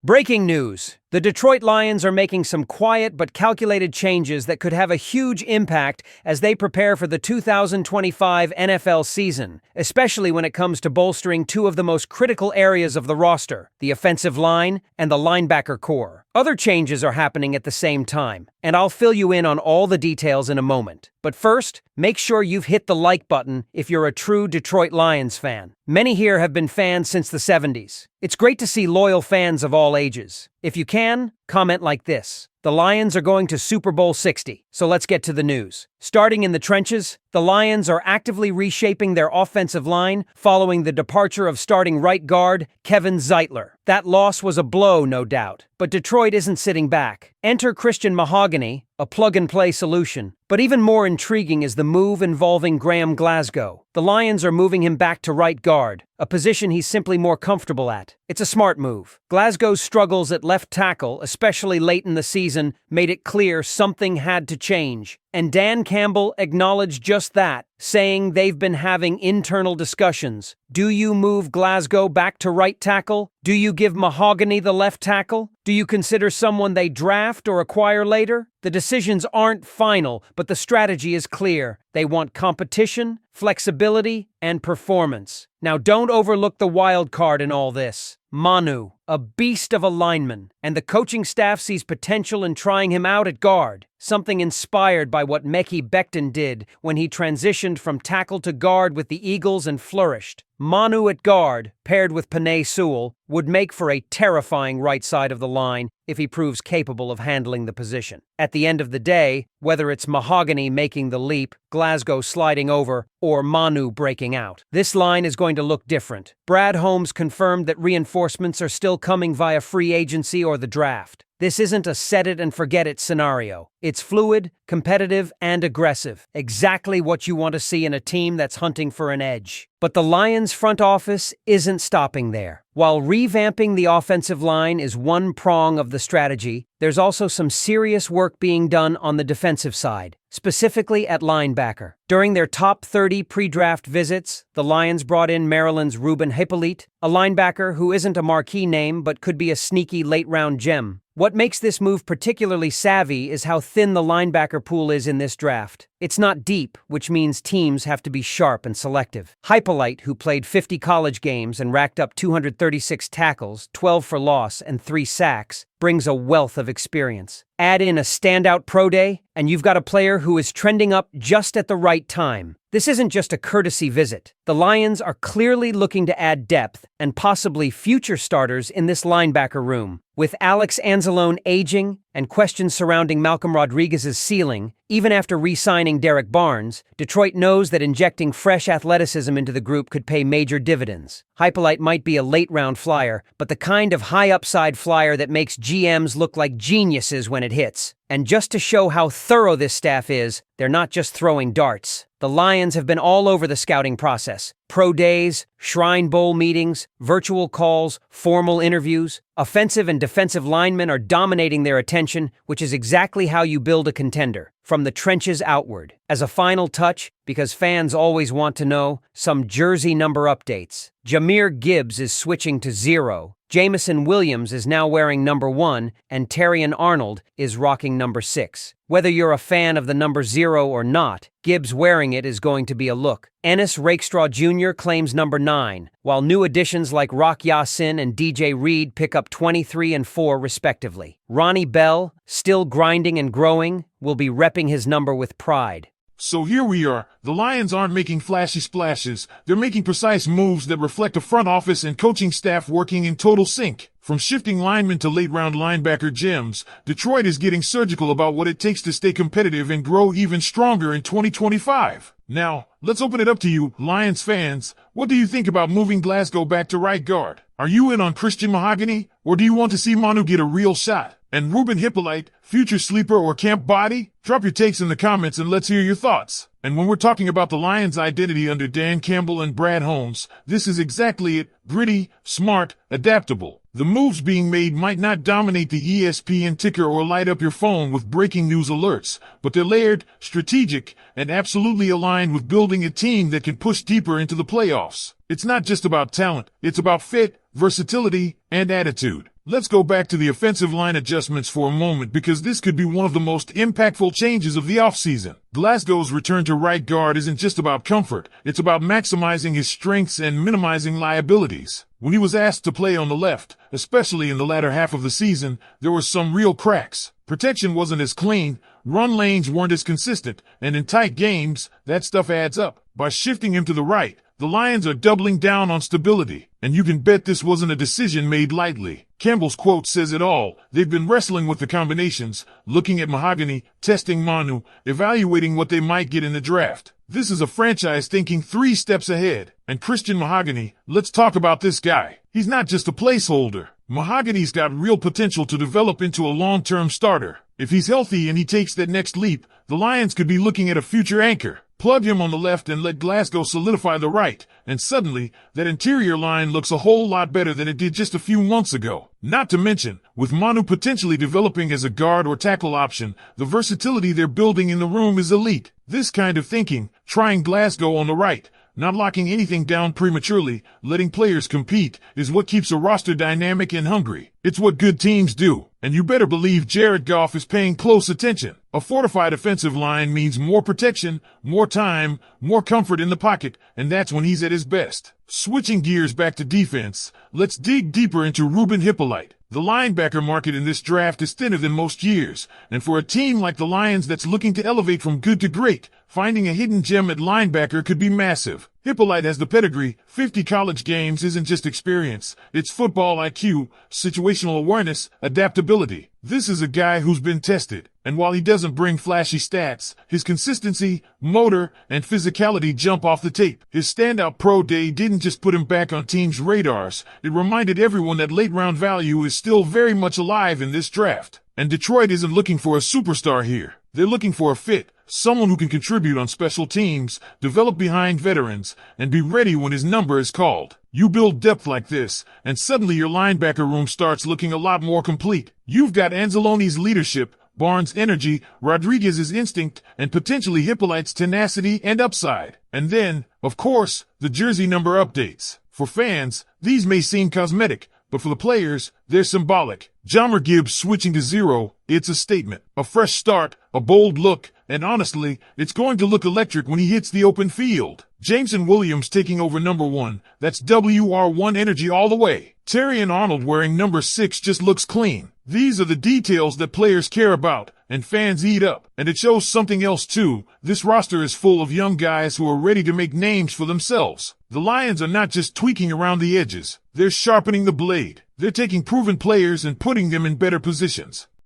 Breaking news. The Detroit Lions are making some quiet but calculated changes that could have a huge impact as they prepare for the 2025 NFL season, especially when it comes to bolstering two of the most critical areas of the roster, the offensive line and the linebacker core. Other changes are happening at the same time, and I'll fill you in on all the details in a moment. But first, make sure you've hit the like button if you're a true Detroit Lions fan. Many here have been fans since the 70s. It's great to see loyal fans of all ages. If you can, comment like this. The Lions are going to Super Bowl 60, so let's get to the news. Starting in the trenches, the Lions are actively reshaping their offensive line following the departure of starting right guard Kevin Zeitler. That loss was a blow, no doubt, but Detroit isn't sitting back. Enter Christian Mahogany, a plug-and-play solution. But even more intriguing is the move involving Graham Glasgow. The Lions are moving him back to right guard, a position he's simply more comfortable at. It's a smart move. Glasgow's struggles at left tackle, especially late in the season, made it clear something had to change. And Dan Campbell acknowledged just that, saying they've been having internal discussions. Do you move Glasgow back to right tackle? Do you give Mahogany the left tackle? Do you consider someone they draft or acquire later? The decisions aren't final, but the strategy is clear. They want competition, flexibility, and performance. Now don't overlook the wild card in all this. Manu, a beast of a lineman, and the coaching staff sees potential in trying him out at guard, something inspired by what Mekhi Becton did when he transitioned from tackle to guard with the Eagles and flourished. Manu at guard, paired with Penei Sewell, would make for a terrifying right side of the line if he proves capable of handling the position. At the end of the day, whether it's Mahogany making the leap, Glasgow sliding over, or Manu breaking out, this line is going to look different. Brad Holmes confirmed that reinforcements are still coming via free agency or the draft. This isn't a set-it-and-forget-it scenario. It's fluid, competitive, and aggressive. Exactly what you want to see in a team that's hunting for an edge. But the Lions front office isn't stopping there. While revamping the offensive line is one prong of the strategy, there's also some serious work being done on the defensive side, specifically at linebacker. During their top 30 pre-draft visits, the Lions brought in Maryland's Ruben Hypolite, a linebacker who isn't a marquee name but could be a sneaky late-round gem. What makes this move particularly savvy is how thin the linebacker pool is in this draft. It's not deep, which means teams have to be sharp and selective. Hypolite, who played 50 college games and racked up 236 tackles, 12 for loss, and 3 sacks, brings a wealth of experience. Add in a standout pro day, and you've got a player who is trending up just at the right time. This isn't just a courtesy visit. The Lions are clearly looking to add depth and possibly future starters in this linebacker room. With Alex Anzalone aging and questions surrounding Malcolm Rodriguez's ceiling, even after re-signing Derek Barnes, Detroit knows that injecting fresh athleticism into the group could pay major dividends. Hypolite might be a late-round flyer, but the kind of high-upside flyer that makes GMs look like geniuses when it hits. And just to show how thorough this staff is, they're not just throwing darts. The Lions have been all over the scouting process. Pro days, Shrine Bowl meetings, virtual calls, formal interviews. Offensive and defensive linemen are dominating their attention, which is exactly how you build a contender, from the trenches outward. As a final touch, because fans always want to know, some jersey number updates. Jahmyr Gibbs is switching to 0. Jameson Williams is now wearing number 1, and Terrion Arnold is rocking number 6. Whether you're a fan of the number 0 or not, Gibbs wearing it is going to be a look. Ennis Rakestraw Jr. claims number 9, while new additions like Rock Ya-Sin and DJ Reed pick up 23 and 4 respectively. Ronnie Bell, still grinding and growing, will be repping his number with pride. So here we are. The Lions aren't making flashy splashes. They're making precise moves that reflect a front office and coaching staff working in total sync. From shifting linemen to late-round linebacker gems, Detroit is getting surgical about what it takes to stay competitive and grow even stronger in 2025. Now, let's open it up to you, Lions fans. What do you think about moving Glasgow back to right guard? Are you in on Christian Mahogany, or do you want to see Manu get a real shot? And Ruben Hypolite, future sleeper or camp body? Drop your takes in the comments and let's hear your thoughts. And when we're talking about the Lions' identity under Dan Campbell and Brad Holmes, this is exactly it: gritty, smart, adaptable. The moves being made might not dominate the ESPN ticker or light up your phone with breaking news alerts, but they're layered, strategic, and absolutely aligned with building a team that can push deeper into the playoffs. It's not just about talent, it's about fit, versatility, and attitude. Let's go back to the offensive line adjustments for a moment because this could be one of the most impactful changes of the offseason. Glasgow's return to right guard isn't just about comfort, it's about maximizing his strengths and minimizing liabilities. When he was asked to play on the left, especially in the latter half of the season, there were some real cracks. Protection wasn't as clean, run lanes weren't as consistent, and in tight games, that stuff adds up. By shifting him to the right, the Lions are doubling down on stability, and you can bet this wasn't a decision made lightly. Campbell's quote says it all. They've been wrestling with the combinations, looking at Mahogany, testing Manu, evaluating what they might get in the draft. This is a franchise thinking 3 steps ahead. And Christian Mahogany, let's talk about this guy. He's not just a placeholder. Mahogany's got real potential to develop into a long-term starter. If he's healthy and he takes that next leap, the Lions could be looking at a future anchor. Plug him on the left and let Glasgow solidify the right, and suddenly, that interior line looks a whole lot better than it did just a few months ago. Not to mention, with Manu potentially developing as a guard or tackle option, the versatility they're building in the room is elite. This kind of thinking, trying Glasgow on the right, not locking anything down prematurely, letting players compete, is what keeps a roster dynamic and hungry. It's what good teams do. And you better believe Jared Goff is paying close attention. A fortified offensive line means more protection, more time, more comfort in the pocket, and that's when he's at his best. Switching gears back to defense, let's dig deeper into Ruben Hippolyte. The linebacker market in this draft is thinner than most years, and for a team like the Lions that's looking to elevate from good to great, finding a hidden gem at linebacker could be massive. Hippolyte has the pedigree. 50 college games isn't just experience, it's football IQ, situational awareness, adaptability. This is a guy who's been tested, and while he doesn't bring flashy stats, his consistency, motor, and physicality jump off the tape. His standout pro day didn't just put him back on teams' radars, it reminded everyone that late-round value is still very much alive in this draft. And Detroit isn't looking for a superstar here. They're looking for a fit, someone who can contribute on special teams, develop behind veterans, and be ready when his number is called. You build depth like this, and suddenly your linebacker room starts looking a lot more complete. You've got Anzalone's leadership, Barnes' energy, Rodriguez's instinct, and potentially Hippolyte's tenacity and upside. And then, of course, the jersey number updates. For fans, these may seem cosmetic, but for the players, they're symbolic. Jahmyr Gibbs switching to 0, it's a statement. A fresh start, a bold look, and honestly, it's going to look electric when he hits the open field. Jameson Williams taking over number 1, that's WR1 energy all the way. Terry and Arnold wearing number 6 just looks clean. These are the details that players care about, and fans eat up. And it shows something else too. This roster is full of young guys who are ready to make names for themselves. The Lions are not just tweaking around the edges. They're sharpening the blade. They're taking proven players and putting them in better positions.